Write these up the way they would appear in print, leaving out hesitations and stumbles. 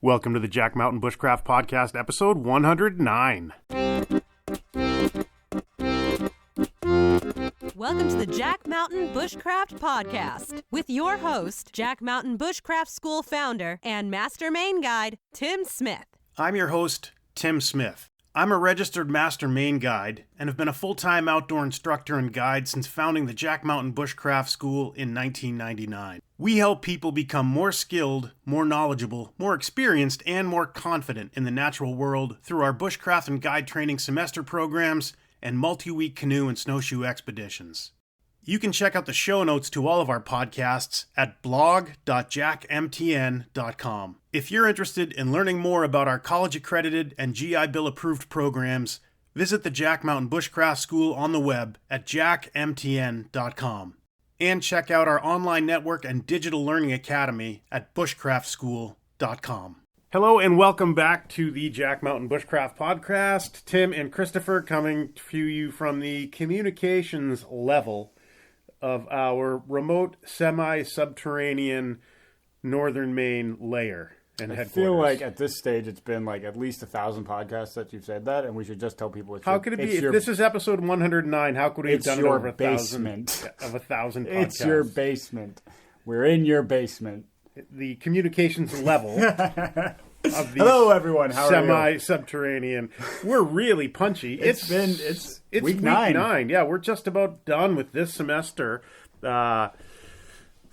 Welcome to the Jack Mountain Bushcraft Podcast, episode 109. Welcome to the Jack Mountain Bushcraft Podcast with your host, Jack Mountain Bushcraft School founder and Master Maine Guide, Tim Smith. I'm your host, Tim Smith. I'm a registered Master Maine Guide and have been a full-time outdoor instructor and guide since founding the Jack Mountain Bushcraft School in 1999. We help people become more skilled, more knowledgeable, more experienced, and more confident in the natural world through our bushcraft and guide training semester programs and multi-week canoe and snowshoe expeditions. You can check out the show notes to all of our podcasts at blog.jackmtn.com. If you're interested in learning more about our college-accredited and GI Bill-approved programs, visit the Jack Mountain Bushcraft School on the web at jackmtn.com. And check out our online network and digital learning academy at bushcraftschool.com. Hello and welcome back to the Jack Mountain Bushcraft Podcast. Tim and Christopher coming to you from the communications level of our remote semi-subterranean northern Maine layer and headquarters. I feel like at this stage it's been like at least 1,000 podcasts that you've said that, and we should just tell people it's how could it be? If this is episode 109, how could we have done it over 1,000 podcasts? It's your basement. We're in your basement. The communications level of the hello everyone, how are you? Semi-subterranean. We're really punchy. It's week 9. Yeah, we're just about done with this semester. The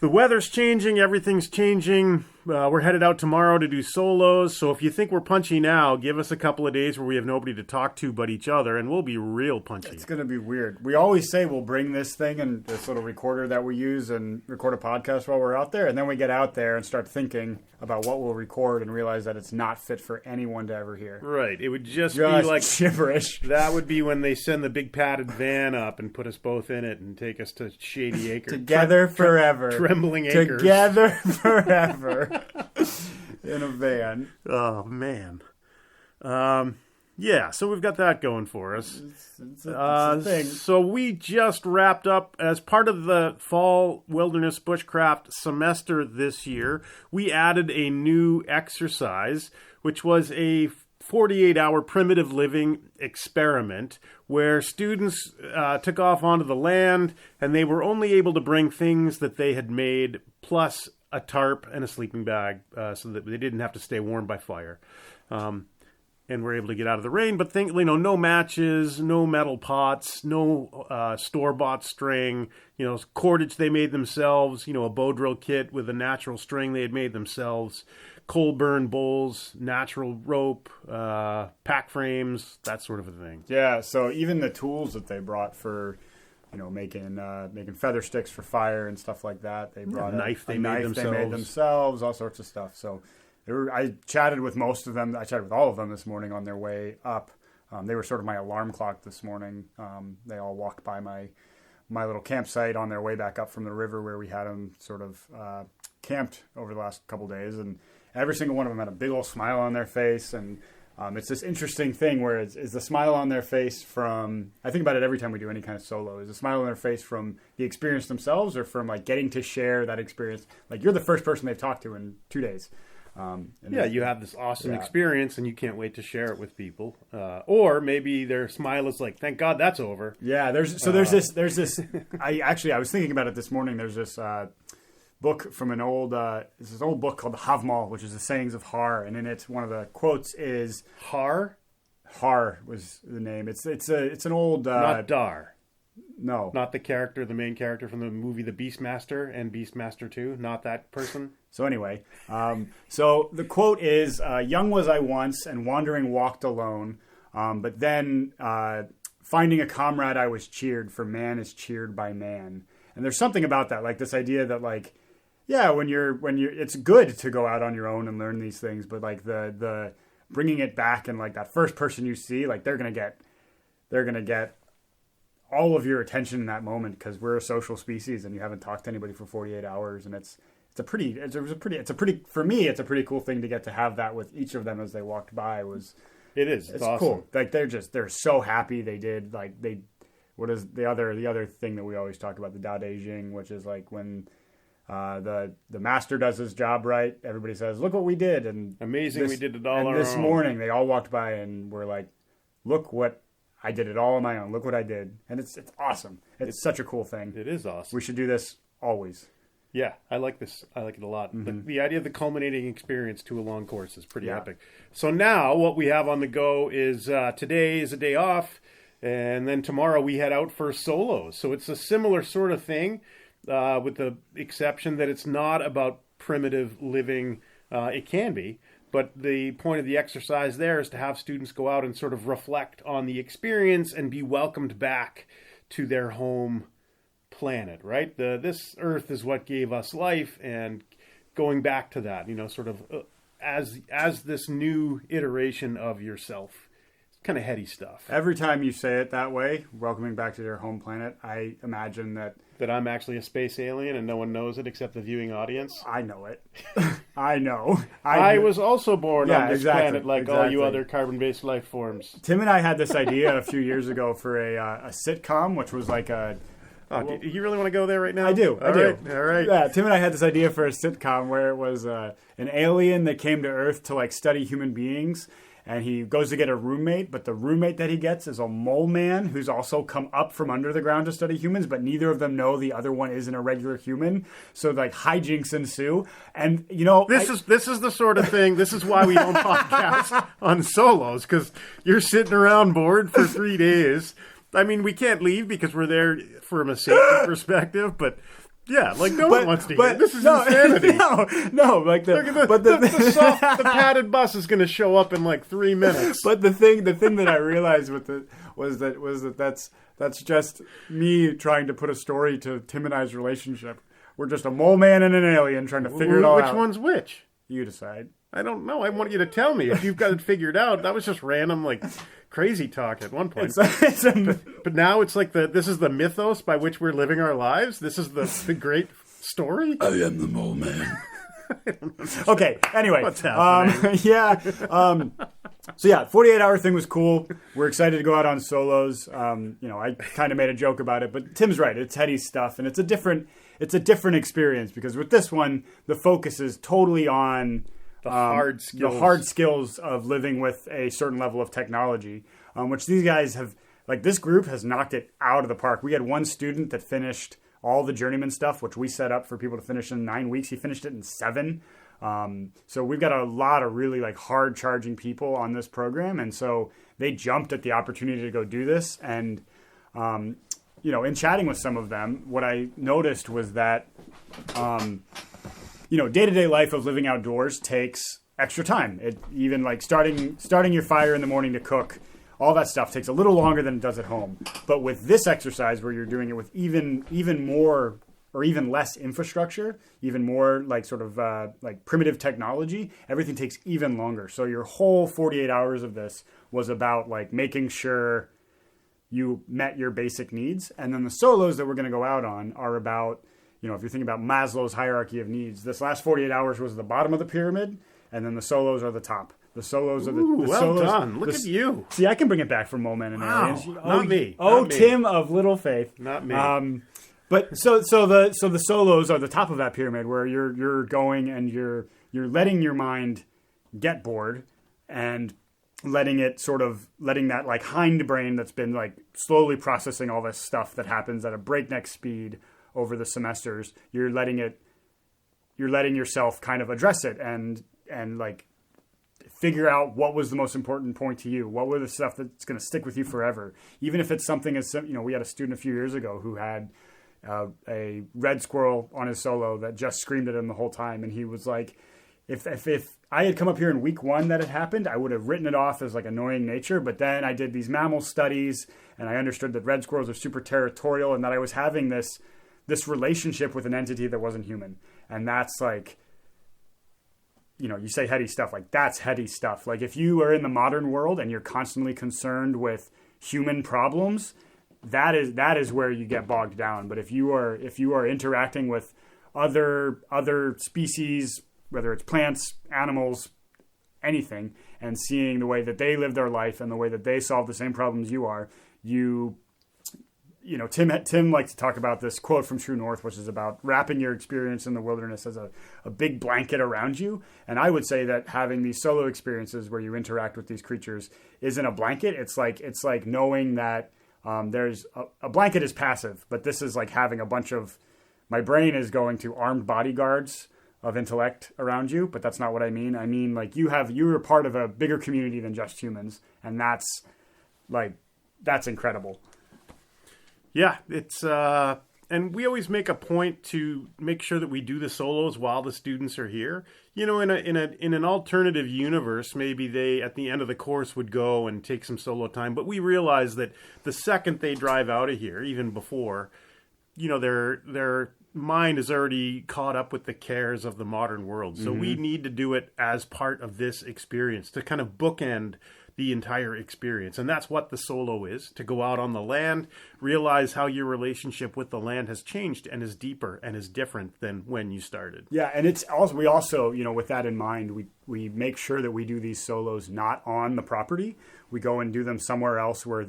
weather's changing, everything's changing. We're headed out tomorrow to do solos, so if you think we're punchy now, give us a couple of days where we have nobody to talk to but each other, and we'll be real punchy. It's going to be weird. We always say we'll bring this thing and this little recorder that we use and record a podcast while we're out there, and then we get out there and start thinking about what we'll record and realize that it's not fit for anyone to ever hear. Right. It would just be like gibberish. That would be when they send the big padded van up and put us both in it and take us to Shady Acres. Together forever. Trembling Acres. Together forever. In a van. Oh, man. Yeah, so we've got that going for us. It's a thing. So we just wrapped up, as part of the fall Wilderness Bushcraft Semester this year, we added a new exercise, which was a 48-hour primitive living experiment where students took off onto the land and they were only able to bring things that they had made plus a tarp and a sleeping bag so that they didn't have to stay warm by fire. And we're able to get out of the rain, but no matches, no metal pots, no store-bought string, cordage they made themselves, a bow drill kit with a natural string they had made themselves, coal burn bowls, natural rope, pack frames, that sort of a thing. Yeah, so even the tools that they brought for making feather sticks for fire and stuff like that. They brought a knife they made themselves, all sorts of stuff. So I chatted with most of them. I chatted with all of them this morning on their way up. They were sort of my alarm clock this morning. They all walked by my little campsite on their way back up from the river where we had them sort of camped over the last couple days. And every single one of them had a big old smile on their face. And it's this interesting thing where is the smile on their face from, I think about it every time we do any kind of solo, is the smile on their face from the experience themselves or from like getting to share that experience? Like you're the first person they've talked to in 2 days. You have this awesome experience and you can't wait to share it with people. Or maybe their smile is like, thank God that's over. Yeah, there's this, I was thinking about it this morning. There's this book from an old book called The Havmal, which is the sayings of Har, and in it one of the quotes is Har was the name. It's an old not Dar. No, not the main character from the movie The Beastmaster and Beastmaster 2. Not that person. So anyway, so the quote is, young was I once and wandering walked alone, but then finding a comrade I was cheered, for man is cheered by man. And there's something about that, like this idea that like, yeah, when you're, it's good to go out on your own and learn these things, but like the bringing it back and like that first person you see, like they're gonna get all of your attention in that moment because we're a social species and you haven't talked to anybody for 48 hours, and it's a pretty for me it's a pretty cool thing to get to have that with each of them as they walked by. It's awesome. Cool. Like they're so happy they did what is the other thing that we always talk about, the Dao De Jing, which is like when The master does his job right. Everybody says, "Look what we did!" And amazing, we did it all. And this morning, they all walked by and were like, "Look what I did it all on my own. Look what I did!" And it's awesome. It's such a cool thing. It is awesome. We should do this always. Yeah, I like this. I like it a lot. The idea of the culminating experience to a long course is pretty epic. So now what we have on the go is today is a day off, and then tomorrow we head out for solos. So it's a similar sort of thing, with the exception that it's not about primitive living. It can be, but the point of the exercise there is to have students go out and sort of reflect on the experience and be welcomed back to their home planet, right? This Earth is what gave us life, and going back to that, sort of as this new iteration of yourself. It's kind of heady stuff. Every time you say it that way, welcoming back to your home planet, I imagine that I'm actually a space alien and no one knows it except the viewing audience. I know it. I know. I was also born on this planet like all you other carbon-based life forms. Tim and I had this idea a few years ago for a sitcom, which was like a... do you really want to go there right now? I do. All right. Yeah, Tim and I had this idea for a sitcom where it was an alien that came to Earth to like study human beings, and he goes to get a roommate, but the roommate that he gets is a mole man who's also come up from under the ground to study humans, but neither of them know the other one isn't a regular human. So like hijinks ensue, and this is the sort of thing. This is why we don't podcast on solos, because you're sitting around bored for 3 days. I mean, we can't leave because we're there from a safety perspective, but yeah, like no one wants to hear. This is insanity. No, like the padded bus is going to show up in like 3 minutes. But the thing that I realized was that that's just me trying to put a story to Tim and I's relationship. We're just a mole man and an alien trying to figure it all out. Which one's which? You decide. I don't know. I want you to tell me if you've got it figured out. That was just random, like crazy talk at one point. But now it's like this is the mythos by which we're living our lives. This is the great story. I am the mole man. Okay. Anyway, what's happening? So 48-hour thing was cool. We're excited to go out on solos. I kind of made a joke about it, but Tim's right. It's heady stuff, and it's a different experience because with this one, the focus is totally on the hard skills of living with a certain level of technology, which these guys have, like this group has knocked it out of the park. We had one student that finished all the journeyman stuff, which we set up for people to finish in 9 weeks. He finished it in 7. So we've got a lot of really like hard charging people on this program. And so they jumped at the opportunity to go do this. And, in chatting with some of them, what I noticed was that, day-to-day life of living outdoors takes extra time. It even like starting your fire in the morning to cook, all that stuff takes a little longer than it does at home. But with this exercise where you're doing it with even more or even less infrastructure, even more like sort of like primitive technology, everything takes even longer. So your whole 48 hours of this was about like making sure you met your basic needs. And then the solos that we're going to go out on are about, if you're thinking about Maslow's hierarchy of needs, this last 48 hours was the bottom of the pyramid, and then the solos are the top. The solos are the well solos. Done. Look at you. See, I can bring it back from Mole Man and aliens. Not me. Not me. Tim of little faith. Not me. But so the solos are the top of that pyramid where you're going and you're letting your mind get bored and letting that like hindbrain that's been like slowly processing all this stuff that happens at a breakneck speed over the semesters. You're letting yourself kind of address it and like figure out what was the most important point to you. What were the stuff that's going to stick with you forever? Even if it's something as, we had a student a few years ago who had a red squirrel on his solo that just screamed at him the whole time. And he was like, if I had come up here in week 1 that had happened, I would have written it off as like annoying nature. But then I did these mammal studies and I understood that red squirrels are super territorial and that I was having this relationship with an entity that wasn't human. And that's like, you say heady stuff, like that's heady stuff. Like if you are in the modern world and you're constantly concerned with human problems, that is where you get bogged down. But if you are interacting with other species, whether it's plants, animals, anything, and seeing the way that they live their life and the way that they solve the same problems you are, Tim likes to talk about this quote from True North, which is about wrapping your experience in the wilderness as a big blanket around you. And I would say that having these solo experiences where you interact with these creatures isn't a blanket. It's like knowing that there's a blanket is passive, but this is like having a bunch of, my brain is going to armed bodyguards of intellect around you, but that's not what I mean. I mean, like you're part of a bigger community than just humans, and that's incredible. Yeah, it's and we always make a point to make sure that we do the solos while the students are here. In an alternative universe, maybe they at the end of the course would go and take some solo time, but we realize that the second they drive out of here, even before, their mind is already caught up with the cares of the modern world. So we need to do it as part of this experience to kind of bookend the entire experience. And that's what the solo is, to go out on the land, realize how your relationship with the land has changed and is deeper and is different than when you started. Yeah, and it's also, we also, with that in mind, we make sure that we do these solos not on the property. We go and do them somewhere else where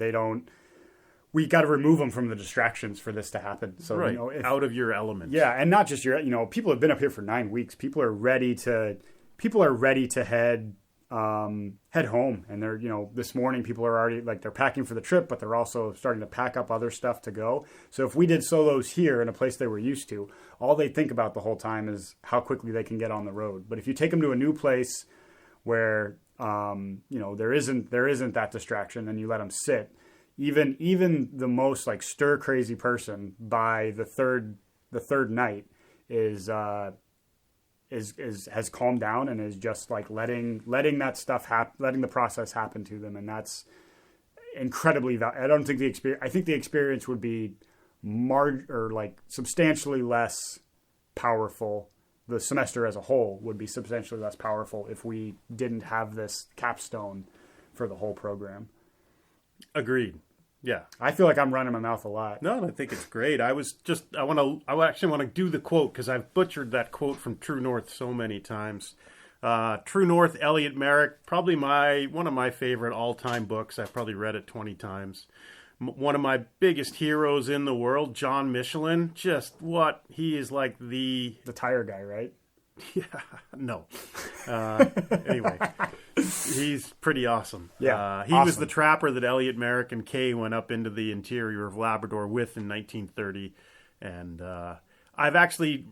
we got to remove them from the distractions for this to happen. So, right, out of your element. Yeah, and not just people have been up here for 9 weeks. People are ready to head home, and they're this morning people are already they're packing for the trip, but they're also starting to pack up other stuff to go. So if we did solos here in a place they were used to, all they think about the whole time is how quickly they can get on the road. But if you take them to a new place where there isn't that distraction, and you let them sit, even the most stir crazy person by the third night has calmed down and is just letting that stuff happen, letting the process happen to them, and that's incredibly I don't think I think the experience would be substantially less powerful. The semester as a whole would be substantially less powerful if we didn't have this capstone for the whole program. Agreed. Yeah. I feel like I'm running my mouth a lot. No, I think it's great. I actually want to do the quote because I've butchered that quote from True North so many times. True North, Elliot Merrick, probably one of my favorite all-time books. I've probably read it 20 times. One of my biggest heroes in the world, John Michelin. He is like the tire guy, right? Yeah, no. Anyway, he's pretty awesome. Yeah, he was the trapper that Elliot Merrick and Kay went up into the interior of Labrador with in 1930. And I've actually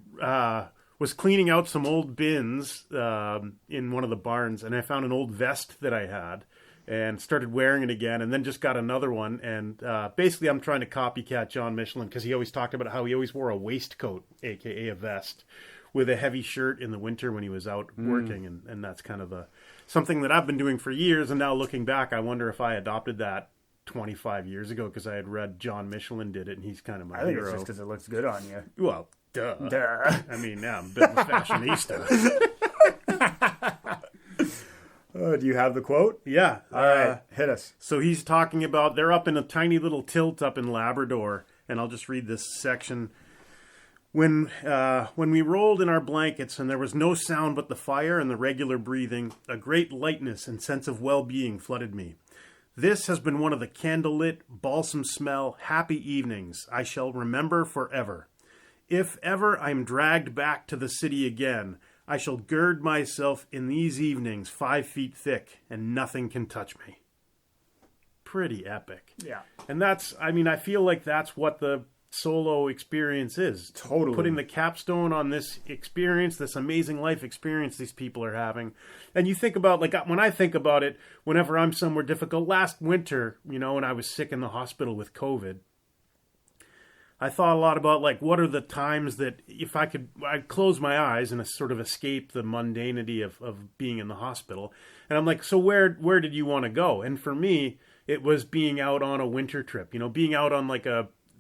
was cleaning out some old bins in one of the barns, and I found an old vest that I had and started wearing it again, and then just got another one. And basically I'm trying to copycat John Michelin because he always talked about how he always wore a waistcoat, a.k.a. a vest, with a heavy shirt in the winter when he was out working. And that's kind of something that I've been doing for years. And now looking back, I wonder if I adopted that 25 years ago because I had read John Michelin did it, and he's kind of my hero. I think it's just because it looks good on you. Well, duh. I mean, yeah, I'm a bit of a fashionista. Do you have the quote? Yeah. All right, hit us. So he's talking about, they're up in a tiny little tilt up in Labrador, and I'll just read this section. When we rolled in our blankets and there was no sound but the fire and the regular breathing, a great lightness and sense of well-being flooded me. This has been one of the candlelit, balsam smell, happy evenings I shall remember forever. If ever I am dragged back to the city again, I shall gird myself in these evenings 5 feet thick, and nothing can touch me. Pretty epic. Yeah. And I feel like that's what the solo experience is. Totally. Putting the capstone on this experience, this amazing life experience these people are having. And you think about, when I think about it, whenever I'm somewhere difficult, last winter, when I was sick in the hospital with COVID, I thought a lot about, what are the times that if I'd close my eyes and sort of escape the mundanity of being in the hospital. And I'm like, so where did you want to go? And for me, it was being out on a winter trip, being out on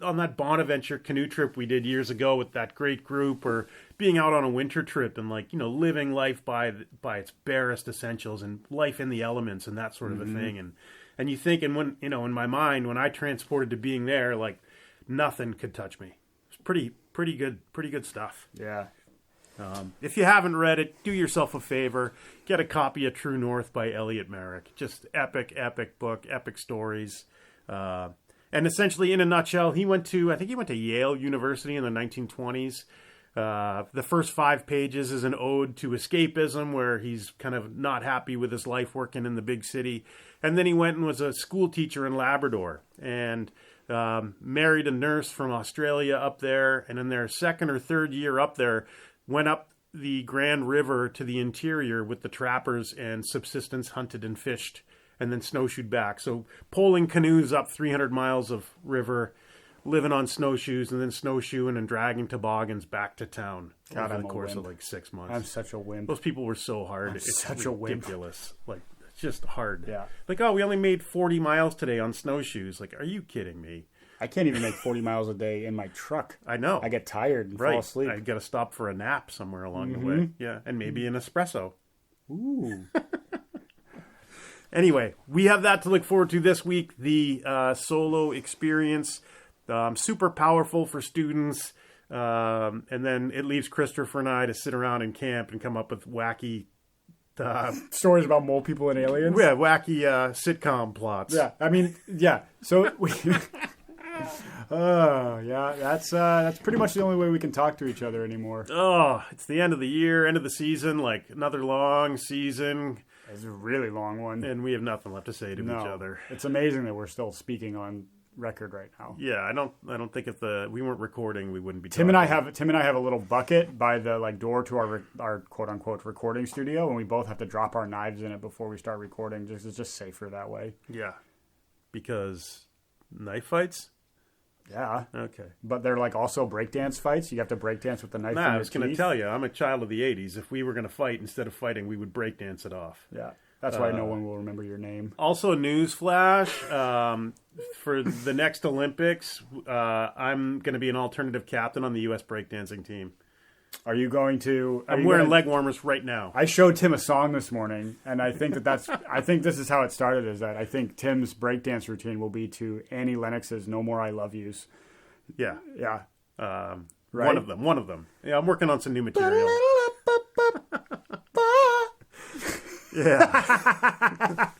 on that Bonaventure canoe trip we did years ago with that great group, or being out on a winter trip and living life by its barest essentials and life in the elements and that sort of a thing. And you think, and when, in my mind, when I transported to being there, nothing could touch me. It's pretty good stuff. Yeah. If you haven't read it, do yourself a favor. Get a copy of True North by Elliot Merrick. Just epic book, epic stories. And essentially, in a nutshell, I think he went to Yale University in the 1920s. The first 5 pages is an ode to escapism, where he's kind of not happy with his life working in the big city. And then he went and was a school teacher in Labrador and married a nurse from Australia up there. And in their second or third year up there, went up the Grand River to the interior with the trappers and subsistence hunted and fished and then snowshoed back. So poling canoes up 300 miles of river, living on snowshoes, and then snowshoeing and dragging toboggans back to town over the course of like 6 months. I'm such a wimp. Those people were so hard. It's such ridiculous. Like, it's just hard. Yeah. Like, oh, we only made 40 miles today on snowshoes. Like, are you kidding me? I can't even make 40 miles a day in my truck. I know. I get tired and fall asleep. I got to stop for a nap somewhere along the way. Yeah, and maybe an espresso. Ooh. Anyway, we have that to look forward to this week. The solo experience, super powerful for students. And then it leaves Christopher and I to sit around and camp and come up with wacky stories about mole people and aliens. Yeah, wacky sitcom plots. Yeah, I mean, yeah. So we. That's pretty much the only way we can talk to each other anymore. Oh, it's the end of the year, end of the season, like another long season. It's a really long one. And we have nothing left to say to each other. It's amazing that we're still speaking on record right now. Yeah, I don't think if we weren't recording, we wouldn't be Tim and I have a little bucket by the door to our quote unquote recording studio, and we both have to drop our knives in it before we start recording. It's just safer that way. Yeah. Because knife fights? Yeah. Okay. But they're like also breakdance fights. You have to breakdance with the knife. I was going to tell you, I'm a child of the 80s. If we were going to fight, instead of fighting, we would breakdance it off. Yeah. That's why no one will remember your name. Also, newsflash, for the next Olympics, I'm going to be an alternative captain on the U.S. breakdancing team. Are you going to... I'm wearing leg warmers right now. I showed Tim a song this morning, and I think I think this is how it started, is that I think Tim's breakdance routine will be to Annie Lennox's No More I Love Yous. Yeah. Yeah. Right? One of them. Yeah, I'm working on some new material. Yeah.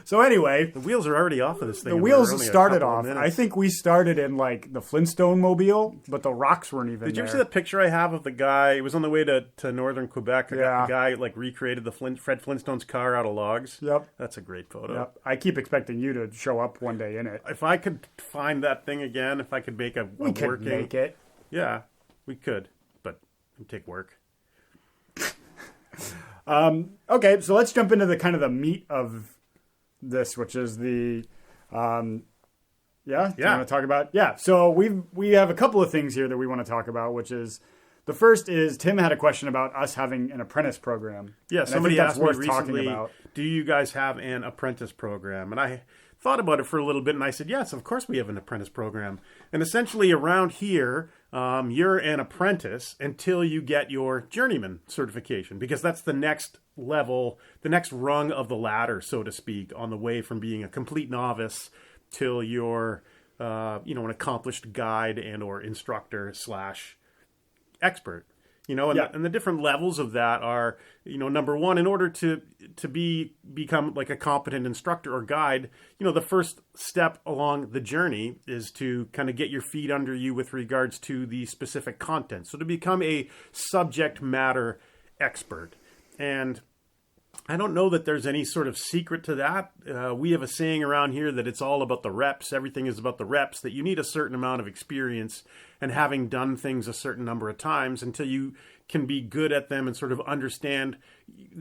So anyway, the wheels are already off of this thing. The wheels started off. I think we started in like the Flintstone mobile, but the rocks weren't even there. Did you ever see the picture I have of the guy? It was on the way to northern Quebec. Yeah. The guy like recreated the Fred Flintstone's car out of logs. Yep. That's a great photo. Yep. I keep expecting you to show up one day in it. If I could find that thing again, if I could make we could working... make it. Yeah, we could, but it would take work. Okay, so let's jump into the kind of the meat of this, which is the, Do you want to talk about? Yeah. So we have a couple of things here that we want to talk about, which is the first is Tim had a question about us having an apprentice program. Yeah. And somebody asked me recently, about. Do you guys have an apprentice program? And I thought about it for a little bit and I said, yes, of course we have an apprentice program. And essentially around here, you're an apprentice until you get your journeyman certification, because that's the next level, the next rung of the ladder, so to speak, on the way from being a complete novice till you're, an accomplished guide and or instructor / expert. And the different levels of that are, number one, in order to become like a competent instructor or guide, the first step along the journey is to kind of get your feet under you with regards to the specific content. So to become a subject matter expert. And I don't know that there's any sort of secret to that. We have a saying around here that it's all about the reps. Everything is about the reps, that you need a certain amount of experience and having done things a certain number of times until you can be good at them and sort of understand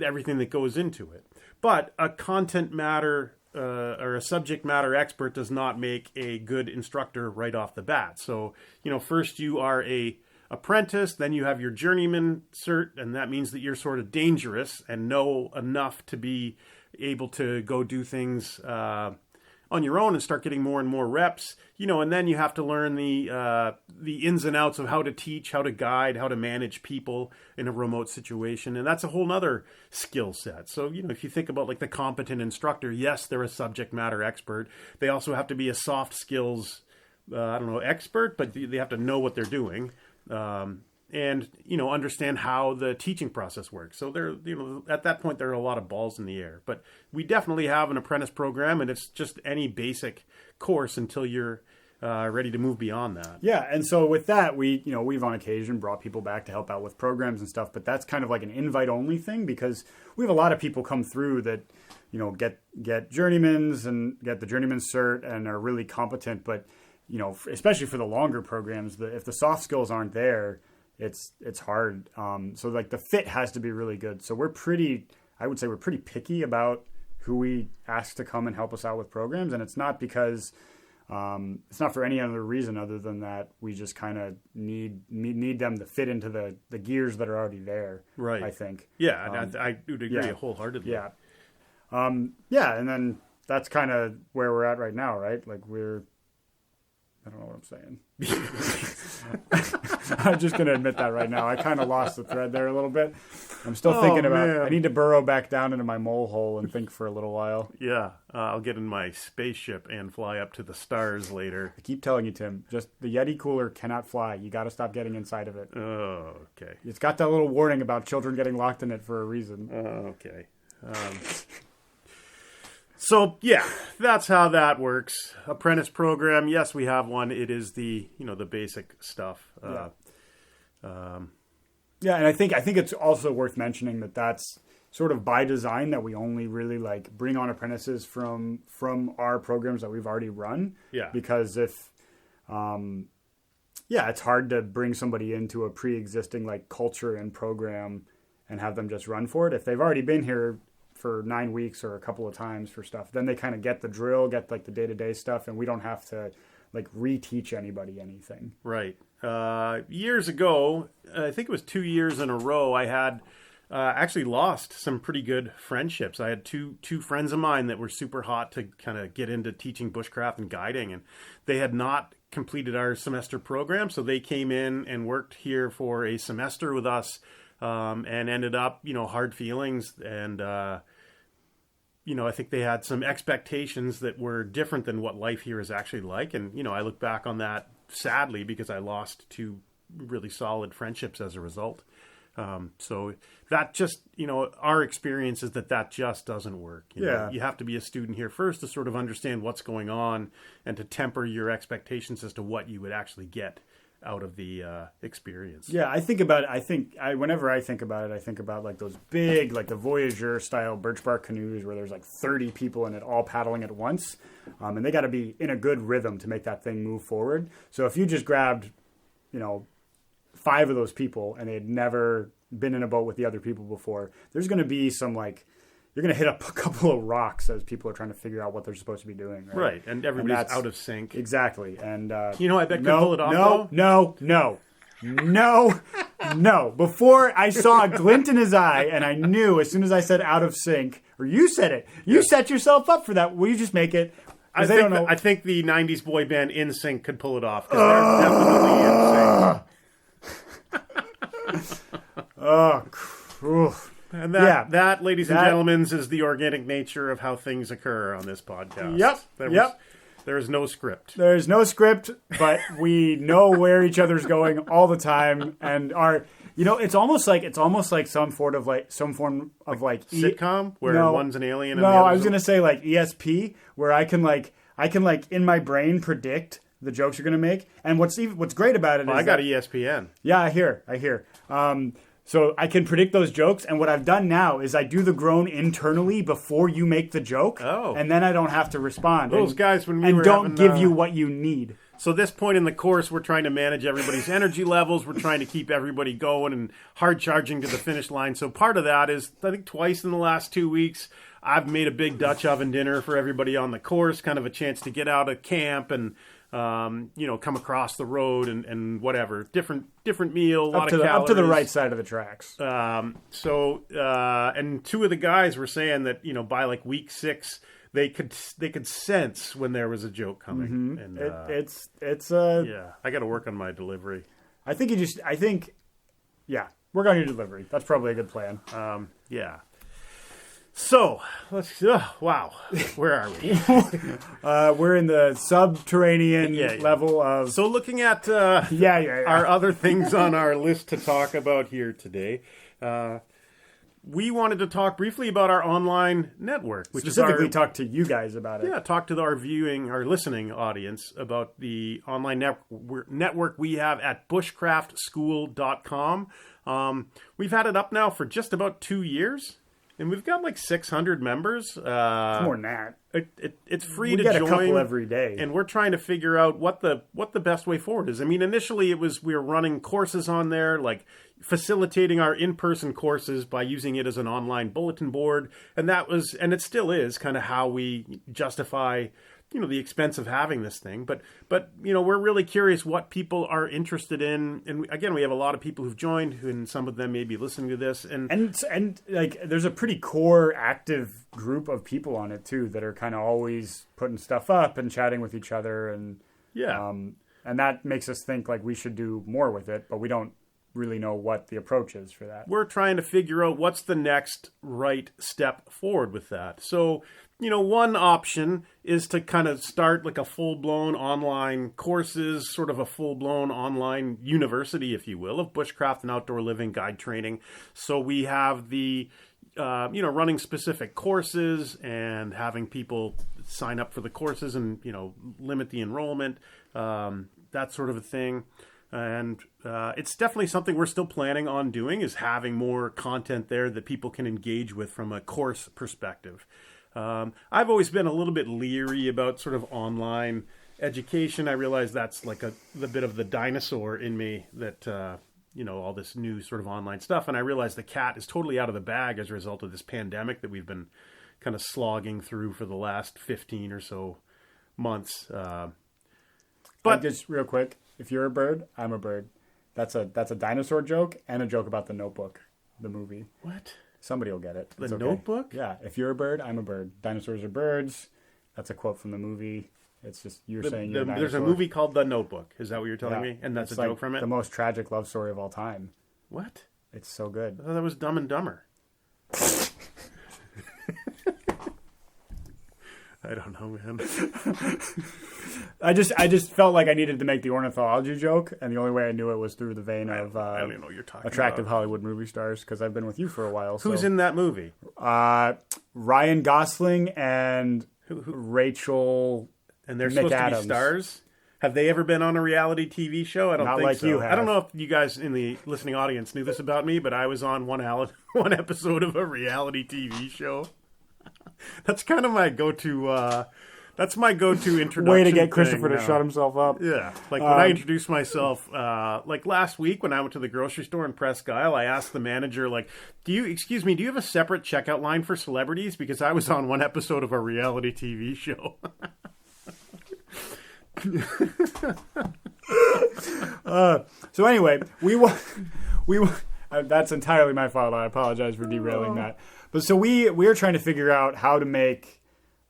everything that goes into it. But a content matter or a subject matter expert does not make a good instructor right off the bat. So, first you are a apprentice, then you have your journeyman cert, and that means that you're sort of dangerous and know enough to be able to go do things on your own and start getting more and more reps, and then you have to learn the ins and outs of how to teach, how to guide, how to manage people in a remote situation. And that's a whole nother skill set. So, if you think about like the competent instructor, yes, they're a subject matter expert. They also have to be a soft skills, expert, but they have to know what they're doing. and understand how the teaching process works. So there, at that point, there are a lot of balls in the air. But we definitely have an apprentice program, and it's just any basic course until you're ready to move beyond that. Yeah, and so with that, we've on occasion brought people back to help out with programs and stuff, but that's kind of like an invite-only thing because we have a lot of people come through that, get journeymans and get the journeyman cert and are really competent, but, especially for the longer programs, if the soft skills aren't there, it's hard. So like the fit has to be really good. So I would say we're pretty picky about who we ask to come and help us out with programs, and it's not because... it's not for any other reason other than that we just kind of need them to fit into the gears that are already there. Right. I think. Yeah, I would agree wholeheartely. Yeah. And then that's kind of where we're at right now, right? Like I don't know what I'm saying. I'm just going to admit that right now. I kind of lost the thread there a little bit. I'm still thinking about it. I need to burrow back down into my mole hole and think for a little while. Yeah. I'll get in my spaceship and fly up to the stars later. I keep telling you, Tim, just the Yeti cooler cannot fly. You got to stop getting inside of it. Oh, okay. It's got that little warning about children getting locked in it for a reason. Okay. So, yeah, that's how that works. Apprentice program, yes, we have one. It is the basic stuff. Yeah, and I think it's also worth mentioning that that's sort of by design that we only really bring on apprentices from our programs that we've already run. Yeah. Because if, it's hard to bring somebody into a pre-existing culture and program and have them just run for it. If they've already been here for 9 weeks or a couple of times for stuff, then they kind of get the drill, get the day-to-day stuff, and we don't have to reteach anybody anything. Right. Years ago, I think it was 2 years in a row, I had actually lost some pretty good friendships. I had two friends of mine that were super hot to kind of get into teaching bushcraft and guiding, and they had not completed our semester program, so they came in and worked here for a semester with us, and ended up, hard feelings. And, I think they had some expectations that were different than what life here is actually like. And, I look back on that sadly because I lost two really solid friendships as a result. So that just, our experience is that just doesn't work. You have to be a student here first to sort of understand what's going on and to temper your expectations as to what you would actually get out of the experience. Yeah, whenever I think about it, I think about those big, the Voyageur style birch bark canoes where there's 30 people in it all paddling at once. And they got to be in a good rhythm to make that thing move forward. So if you just grabbed, 5 of those people and they had never been in a boat with the other people before, there's going to be some you're going to hit up a couple of rocks as people are trying to figure out what they're supposed to be doing. Right. And everybody's out of sync. Exactly. And I bet could pull it off. No. Before I saw a glint in his eye and I knew as soon as I said out of sync, or you said it, you set yourself up for that. Will you just make it? I think the 90s boy band NSYNC could pull it off because they're definitely in sync. And that, ladies and gentlemen, is the organic nature of how things occur on this podcast. Yep. There is no script. There's no script, but we know where each other's going all the time, and it's almost like some form of sitcom where one's an alien. And no, I was gonna say ESP, where I can in my brain predict the jokes you're gonna make, and what's great about it is I got ESPN. Yeah, I hear. So I can predict those jokes, and what I've done now is I do the groan internally before you make the joke, and then I don't have to respond. Those guys, when we and were don't give you what you need. So this point in the course, we're trying to manage everybody's energy levels. We're trying to keep everybody going and hard charging to the finish line. So part of that is, I think twice in the last 2 weeks, I've made a big Dutch oven dinner for everybody on the course, kind of a chance to get out of camp and come across the road and whatever. Different meal, a lot of calories. Up to the right side of the tracks. And two of the guys were saying that, by week 6, they could sense when there was a joke coming. Mm-hmm. And I got to work on my delivery. Work on your delivery. That's probably a good plan. So, wow, where are we? We're in the subterranean level of... So looking at our other things on our list to talk about here today, we wanted to talk briefly about our online network. Which Specifically talk to you guys about it. Yeah, talk to our listening audience about the online network we have at bushcraftschool.com. We've had it up now for just about 2 years. And we've got like 600 members. More than that. It's free to join. We join. get a couple every day. And we're trying to figure out what the best way forward is. I mean, initially we were running courses on there, like facilitating our in-person courses by using it as an online bulletin board. And it still is kind of how we justify the expense of having this thing, but we're really curious what people are interested in, and again, we have a lot of people who've joined, and some of them may be listening to this, and like there's a pretty core active group of people on it too that are kind of always putting stuff up and chatting with each other, and and that makes us think like we should do more with it, but we don't really know what the approach is for that. We're trying to figure out what's the next right step forward with that. So, one option is to kind of start like a full-blown online courses, sort of a full-blown online university, if you will, of bushcraft and outdoor living guide training. So we have the, running specific courses and having people sign up for the courses and, limit the enrollment, that sort of a thing. And it's definitely something we're still planning on doing, is having more content there that people can engage with from a course perspective. I've always been a little bit leery about sort of online education. I realize that's like the bit of the dinosaur in me that, all this new sort of online stuff. And I realize the cat is totally out of the bag as a result of this pandemic that we've been kind of slogging through for the last 15 or so months. But just real quick, if you're a bird, I'm a bird. That's a dinosaur joke and a joke about The Notebook, the movie. What? Somebody will get it. The Notebook? Yeah. If you're a bird, I'm a bird. Dinosaurs are birds. That's a quote from the movie. It's just saying you're a dinosaur. There's a movie called The Notebook. Is that what you're telling me? And that's a joke from it? The most tragic love story of all time. What? It's so good. I thought that was Dumb and Dumber. I don't know, man. I just felt like I needed to make the ornithology joke, and the only way I knew it was through the vein of I don't even know what you're talking attractive about. Hollywood movie stars, because I've been with you for a while. Who's in that movie? Ryan Gosling and Rachel. And they're supposed to be stars? Have they ever been on a reality TV show? I don't think so. Not like you have. I don't know if you guys in the listening audience knew this about me, but I was on one episode of a reality TV show. That's kind of my go-to. That's my go-to introduction. Way to get Christopher to shut himself up. Yeah, like when I introduced myself, like last week when I went to the grocery store in Presque Isle, I asked the manager, like, do you have a separate checkout line for celebrities? Because I was on one episode of a reality TV show. So anyway, we that's entirely my fault. I apologize for derailing that. But so we are trying to figure out how to make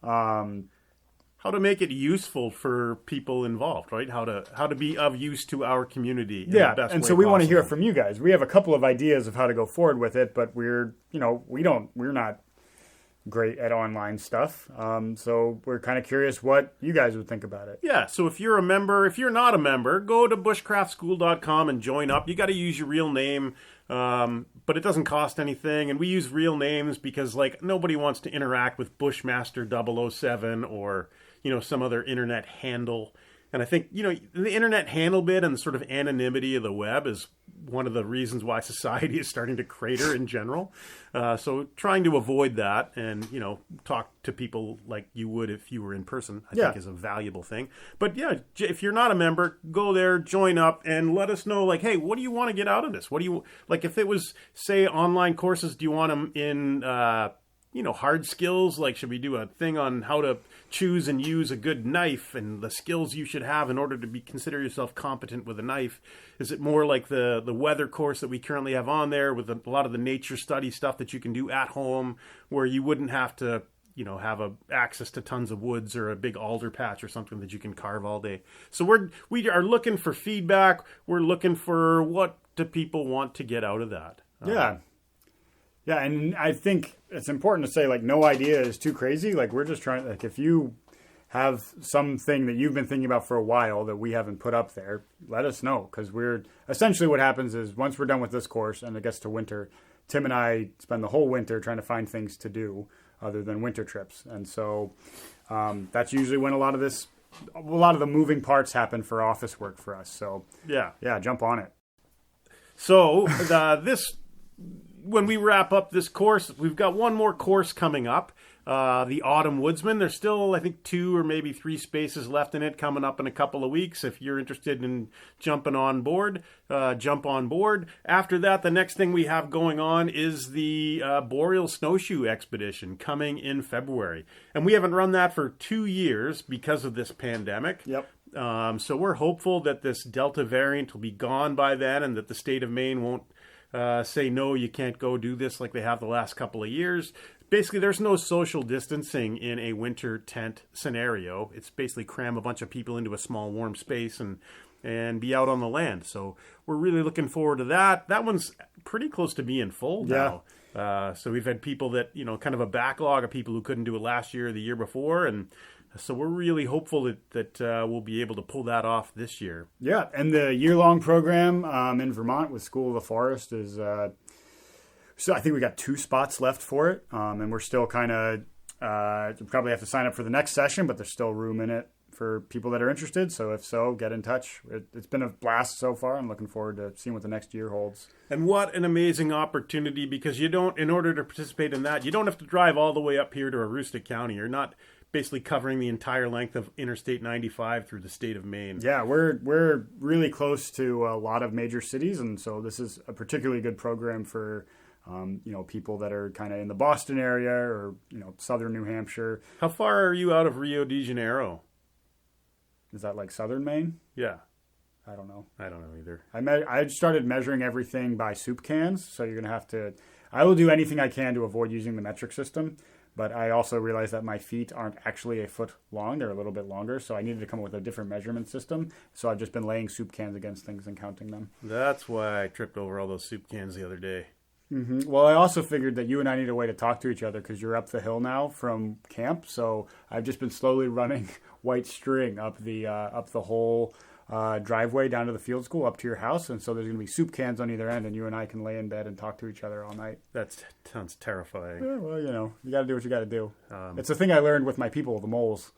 it useful for people involved, right? How to be of use to our community. Yeah, and so we want to hear from you guys. We have a couple of ideas of how to go forward with it, but we're not great at online stuff. So we're kind of curious what you guys would think about it. Yeah, so if you're a member, if you're not a member, go to bushcraftschool.com and join up. You got to use your real name, but it doesn't cost anything. And we use real names because, like, nobody wants to interact with Bushmaster 007 or, some other internet handle. And I think, the internet handle bit and the sort of anonymity of the web is one of the reasons why society is starting to crater in general. So trying to avoid that and, talk to people like you would if you were in person, I think is a valuable thing. But yeah, if you're not a member, go there, join up, and let us know, like, hey, what do you want to get out of this? What do you, like, if it was, say, online courses, do you want them in, hard skills? Like, should we do a thing on how to choose and use a good knife and the skills you should have in order to consider yourself competent with a knife? Is it more like the weather course that we currently have on there with a lot of the nature study stuff that you can do at home where you wouldn't have to, have access to tons of woods or a big alder patch or something that you can carve all day? So we are looking for feedback. We're looking for what do people want to get out of that. Yeah, and I think it's important to say, like, no idea is too crazy. Like, we're just trying, like, if you have something that you've been thinking about for a while that we haven't put up there, let us know. Because essentially what happens is once we're done with this course and it gets to winter, Tim and I spend the whole winter trying to find things to do other than winter trips. And so that's usually when a lot of the moving parts happen for office work for us. So yeah, jump on it. So when we wrap up this course, we've got one more course coming up, the Autumn Woodsman. There's still, I think, 2 or maybe 3 spaces left in it coming up in a couple of weeks. If you're interested in jumping on board, jump on board. After that, the next thing we have going on is the Boreal Snowshoe Expedition coming in February. And we haven't run that for 2 years because of this pandemic. Yep. So we're hopeful that this Delta variant will be gone by then and that the state of Maine won't say, no, you can't go do this like they have the last couple of years. Basically, there's no social distancing in a winter tent scenario. It's basically cram a bunch of people into a small warm space and be out on the land. So we're really looking forward to that. That one's pretty close to being full now. So we've had people that, kind of a backlog of people who couldn't do it last year or the year before. And so we're really hopeful that we'll be able to pull that off this year. Yeah, and the year-long program in Vermont with School of the Forest is, so I think we got 2 spots left for it, and we're still kind of, probably have to sign up for the next session, but there's still room in it for people that are interested. So if so, get in touch. It's been a blast so far. I'm looking forward to seeing what the next year holds. And what an amazing opportunity, because in order to participate in that, you don't have to drive all the way up here to Aroostook County. You're not basically covering the entire length of Interstate 95 through the state of Maine. Yeah, we're really close to a lot of major cities, and so this is a particularly good program for people that are kind of in the Boston area or southern New Hampshire. How far are you out of Rio de Janeiro? Is that like southern Maine? Yeah. I don't know. I don't know either. I started measuring everything by soup cans, so you're going to have to... I will do anything I can to avoid using the metric system, but I also realized that my feet aren't actually a foot long. They're a little bit longer, so I needed to come up with a different measurement system. So I've just been laying soup cans against things and counting them. That's why I tripped over all those soup cans the other day. Mm-hmm. Well, I also figured that you and I need a way to talk to each other because you're up the hill now from camp. So I've just been slowly running white string up the whole driveway down to the field school up to your house. And so there's going to be soup cans on either end, and you and I can lay in bed and talk to each other all night. That sounds terrifying. Yeah, well, you got to do what you got to do. It's a thing I learned with my people, the moles.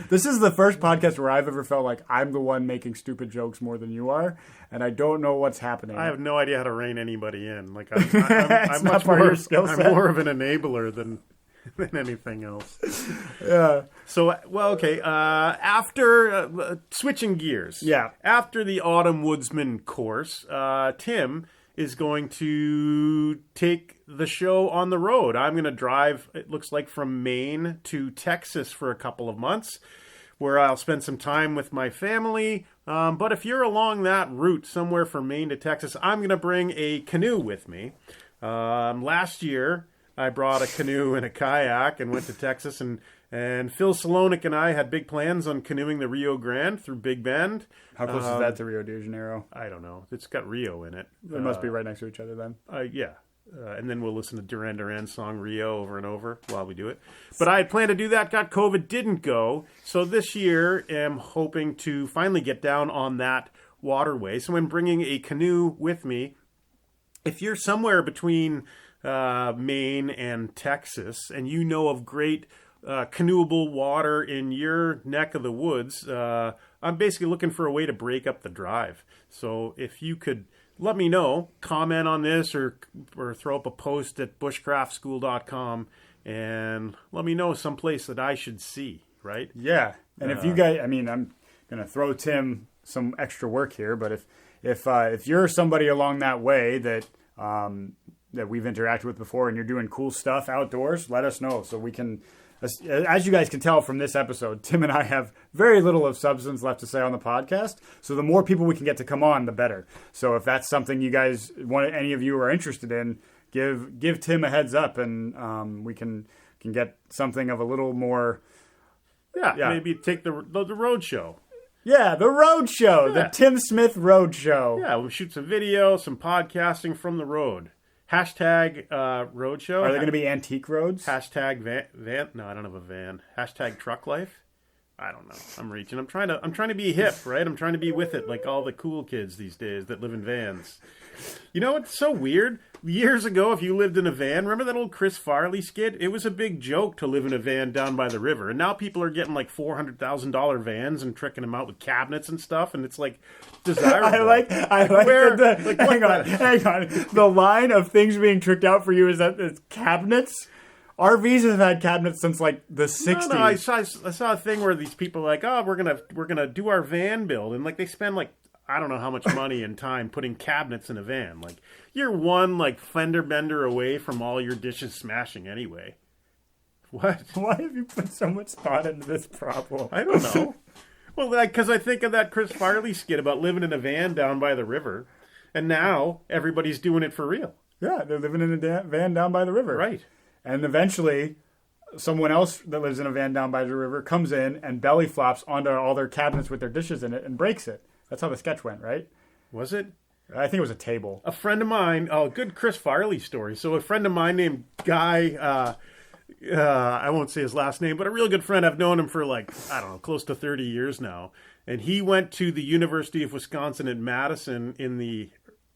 This is the first podcast where I've ever felt like I'm the one making stupid jokes more than you are, and I don't know what's happening. I have no idea how to rein anybody in. Like I'm much more your skill set. I'm more of an enabler than anything else. Yeah. So, well, okay. After switching gears. Yeah. After the Autumn Woodsman course, Tim is going to take the show on the road. I'm going to drive, it looks like, from Maine to Texas for a couple of months, where I'll spend some time with my family. But if you're along that route, somewhere from Maine to Texas, I'm going to bring a canoe with me. Last year, I brought a canoe and a kayak and went to Texas, and Phil Salonik and I had big plans on canoeing the Rio Grande through Big Bend. How close is that to Rio de Janeiro? I don't know. It's got Rio in it. They must be right next to each other then. Yeah. And then we'll listen to Duran Duran's song Rio over and over while we do it. But I had planned to do that, got COVID, didn't go. So this year am hoping to finally get down on that waterway. So I'm bringing a canoe with me. If you're somewhere between Maine and Texas and you know of great canoeable water in your neck of the woods, I'm basically looking for a way to break up the drive. So if you could let me know, comment on this or throw up a post at bushcraftschool.com and let me know someplace that I should see, right? Yeah. And if you guys, I'm going to throw Tim some extra work here, but if you're somebody along that way that we've interacted with before and you're doing cool stuff outdoors, let us know so we can... As you guys can tell from this episode, Tim and I have very little of substance left to say on the podcast. So the more people we can get to come on, the better. So if that's something you guys any of you are interested in, give Tim a heads up, and we can get something of a little more. Yeah. Maybe take the road show. Yeah, the road show, Yeah. the Tim Smith road show. Yeah, we'll shoot some video, some podcasting from the road. Hashtag roadshow. Are there going to be antique roads? Hashtag van. No, I don't have a van. Hashtag truck life. I don't know. I'm reaching. I'm trying to be hip, right? I'm trying to be with it, like all the cool kids these days that live in vans. You know what's so weird? Years ago, if you lived in a van, remember that old Chris Farley skit? It was a big joke to live in a van down by the river. And now people are getting like $400,000 vans and tricking them out with cabinets and stuff. And it's like desirable. I like where, that like, hang on. The line of things being tricked out for you is that it's cabinets. RVs have had cabinets since like the 60s. No, I saw a thing where these people are like, oh, we're gonna do our van build, and like they spend like I don't know how much money and time putting cabinets in a van. Like you're one like fender bender away from all your dishes smashing anyway. What? Why have you put so much thought into this problem? I don't know. Well, because I think of that Chris Farley skit about living in a van down by the river, and now everybody's doing it for real. Yeah, they're living in a van down by the river. Right. And eventually, someone else that lives in a van down by the river comes in and belly flops onto all their cabinets with their dishes in it and breaks it. That's how the sketch went, right? Was it? I think it was a table. A friend of mine, good Chris Farley story. So a friend of mine named Guy, I won't say his last name, but a real good friend. I've known him for like, I don't know, close to 30 years now. And he went to the University of Wisconsin at Madison in the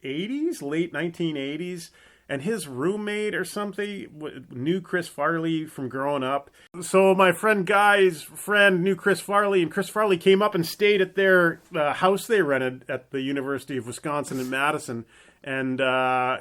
80s, late 1980s. And his roommate or something knew Chris Farley from growing up. So my friend Guy's friend knew Chris Farley, and Chris Farley came up and stayed at their house they rented at the University of Wisconsin in Madison, and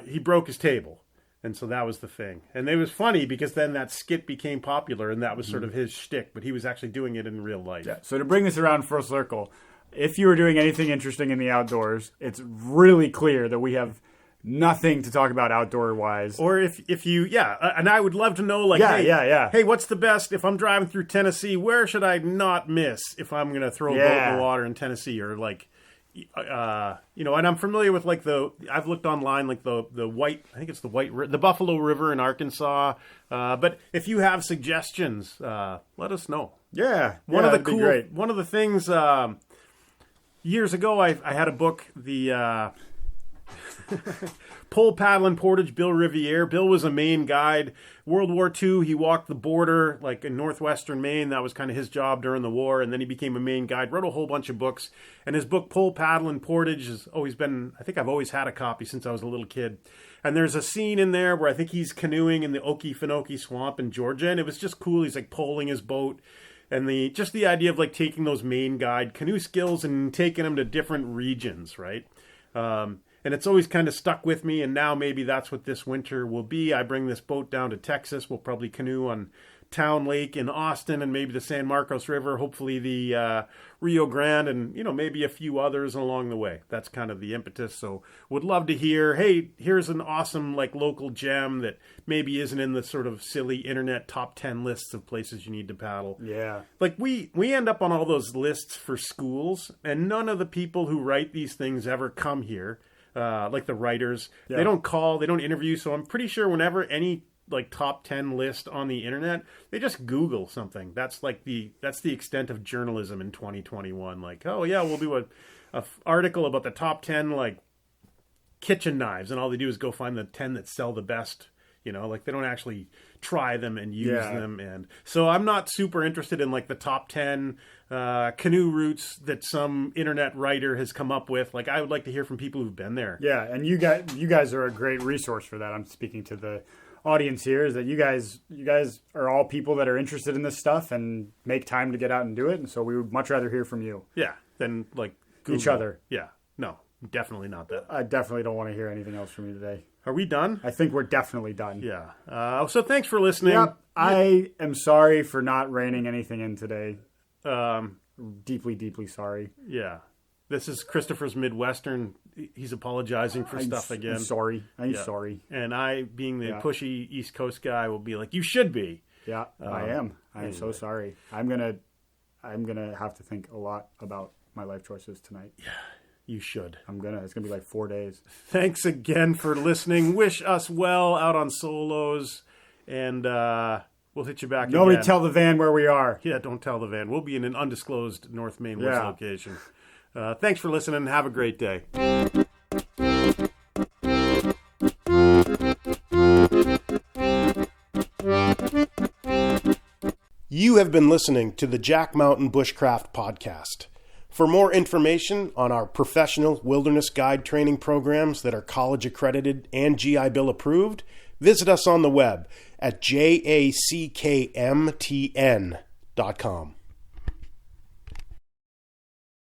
he broke his table. And so that was the thing. And it was funny because then that skit became popular, and that was sort of his shtick, but he was actually doing it in real life. Yeah. So to bring this around full circle, if you were doing anything interesting in the outdoors, it's really clear that we have nothing to talk about outdoor wise. Or if you, and I would love to know, like, hey, what's the best, if I'm driving through Tennessee, where should I not miss if I'm going to throw a boat in the water in Tennessee? Or like, and I'm familiar with like I've looked online, like the Buffalo River in Arkansas. But if you have suggestions, let us know. Yeah. One of the things, years ago, I had a book, the Pole Paddling Portage, Bill Riviere. Bill was a Maine guide. World War II, he walked the border, like in northwestern Maine. That was kind of his job during the war. And then he became a Maine guide, wrote a whole bunch of books. And his book, Pole Paddling Portage, has always been, I think I've always had a copy since I was a little kid. And there's a scene in there where I think he's canoeing in the Okefenokee Swamp in Georgia. And it was just cool. He's like poling his boat. And the idea of like taking those Maine guide canoe skills and taking them to different regions, right? And it's always kind of stuck with me, and now maybe that's what this winter will be. I bring this boat down to Texas. We'll probably canoe on Town Lake in Austin and maybe the San Marcos River, hopefully the Rio Grande, and, maybe a few others along the way. That's kind of the impetus. So would love to hear, hey, here's an awesome like local gem that maybe isn't in the sort of silly internet top 10 lists of places you need to paddle. Yeah. Like we end up on all those lists for schools, and none of the people who write these things ever come here. Like the writers, they don't call, they don't interview. So I'm pretty sure whenever any like top 10 list on the internet, they just Google something. That's the extent of journalism in 2021. Like, oh yeah, we'll do a article about the top 10 like kitchen knives, and all they do is go find the 10 that sell the best. Like they don't actually try them and use them. And so I'm not super interested in like the top 10 canoe routes that some internet writer has come up with. Like I would like to hear from people who've been there. Yeah. And you guys are a great resource for that. I'm speaking to the audience here, is that you guys are all people that are interested in this stuff and make time to get out and do it. And so we would much rather hear from you. Yeah. Than like Google. Each other. Yeah. No, definitely not that. I definitely don't want to hear anything else from you today. Are we done? I think we're definitely done. Yeah. So thanks for listening. Yep. I am sorry for not reining anything in today. Deeply, deeply sorry. Yeah. This is Christopher's Midwestern. He's apologizing for stuff again. I'm sorry. I'm sorry. And I, being the pushy East Coast guy, will be like, you should be. Yeah, I am. I am so sorry. I'm gonna have to think a lot about my life choices tonight. Yeah. You should. It's gonna be like 4 days. Thanks again for listening. Wish us well out on solos. And We'll hit you back Nobody again. tell the van where we are. Yeah, don't tell the van. We'll be in an undisclosed North Maine Woods Yeah. location. Thanks for listening and have a great day. You have been listening to the Jack Mountain Bushcraft Podcast. For more information on our professional wilderness guide training programs that are college accredited and GI Bill approved, visit us on the web at jackmtn.com.